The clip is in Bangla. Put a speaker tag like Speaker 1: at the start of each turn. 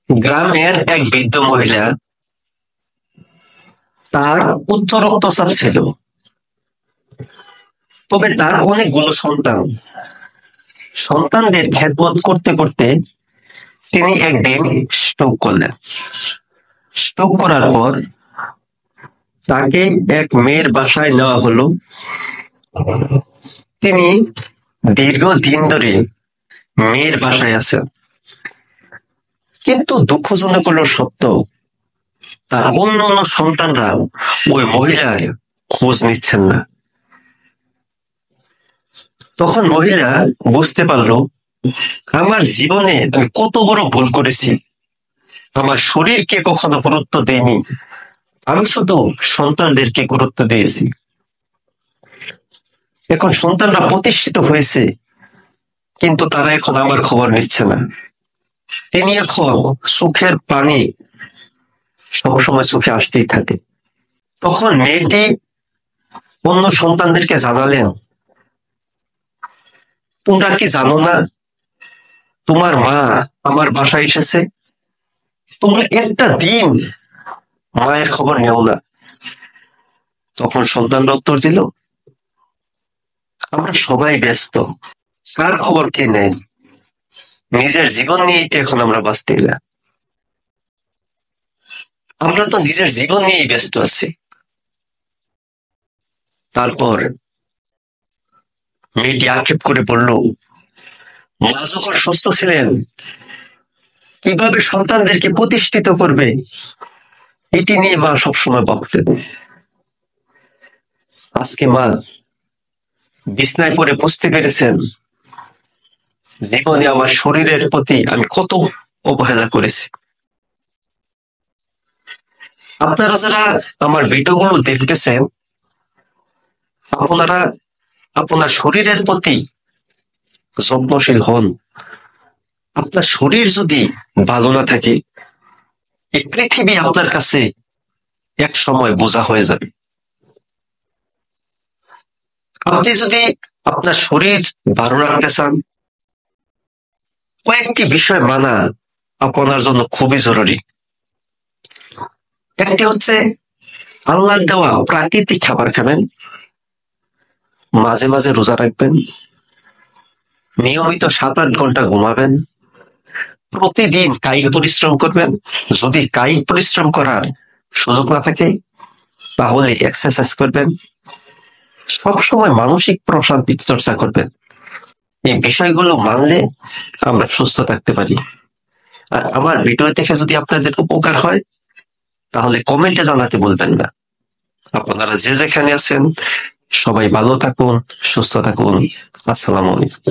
Speaker 1: গ্রামের এক বৃদ্ধ মহিলা, তার উচ্চ রক্তচাপ ছিল, তবে তার অনেকগুলো সন্তান। সন্তানদের খেদমত করতে করতে তিনি একদিন স্ট্রোক করলেন। স্ট্রোক করার পর তাকে এক মেয়ের বাসায় নেওয়া হলো। তিনি দীর্ঘদিন ধরে মেয়ের বাসায় আছেন, কিন্তু দুঃখজনক হলো সত্য, তার অন্য অন্য সন্তানরা ওই মহিলার খোঁজ নিচ্ছেন না। তখন মহিলা বুঝতে পারলো, আমার জীবনে আমি কত বড় ভুল করেছি। আমার শরীরকে কখনো গুরুত্ব দেয়নি, আমি শুধু সন্তানদেরকে গুরুত্ব দিয়েছি। এখন সন্তানরা প্রতিষ্ঠিত হয়েছে, কিন্তু তারা এখন আমার খবর নিচ্ছে না। তিনি এখন সুখের পানি সবসময় সুখে আসতেই থাকে। তখন মেয়েটি অন্য সন্তানদেরকে জানালেন, তোমরা কি জানো না তোমার মা আমার বাসায় এসেছে? তোমরা একটা দিন মায়ের খবর নেও না। তখন সন্তানরা উত্তর দিল, আমরা সবাই ব্যস্ত, কার খবর কে নেয়? নিজের জীবন নিয়েই তো এখন আমরা বাঁচতে না, আমরা তো নিজের জীবন নিয়েই ব্যস্ত আছি। তারপর মেয়েটি আক্ষেপ করে বলল, মা যখন সুস্থ ছিলেন কিভাবে সন্তানদেরকে প্রতিষ্ঠিত করবে এটি নিয়ে মা সবসময় ভাবতেন। আজকে মা বিছনায় পড়ে বুঝতে পেরেছেন, জীবনে আমার শরীরের প্রতি আমি কত অবহেলা করেছি। আপনারা যারা আমার ভিডিওগুলো দেখতেছেন, আপনারা আপনার শরীরের প্রতি যত্নশীল হন। আপনার শরীর যদি ভালো না থাকে, এই পৃথিবী আপনার কাছে এক সময় বোঝা হয়ে যাবে। আপনি যদি আপনার শরীর ভালো রাখতে চান, কয়েকটি বিষয় মানা আপনার জন্য খুবই জরুরি। একটি হচ্ছে আল্লাহর দেওয়া প্রাকৃতিক খাবার খাবেন, মাঝে মাঝে রোজা রাখবেন, নিয়মিত 7-8 ঘন্টা ঘুমাবেন, প্রতিদিন কায়িক পরিশ্রম করবেন। যদি কায়িক পরিশ্রম করার সুযোগ না থাকে তাহলে এক্সারসাইজ করবেন, সবসময় মানসিক প্রশান্তির চর্চা করবেন। এই বিষয়গুলো মানলে আমরা সুস্থ থাকতে পারি। আর আমার ভিডিও দেখে যদি আপনাদের উপকার হয় তাহলে কমেন্টে জানাতে বলবেন না। আপনারা যে যেখানে আছেন সবাই ভালো থাকুন, সুস্থ থাকুন। আসসালামু আলাইকুম।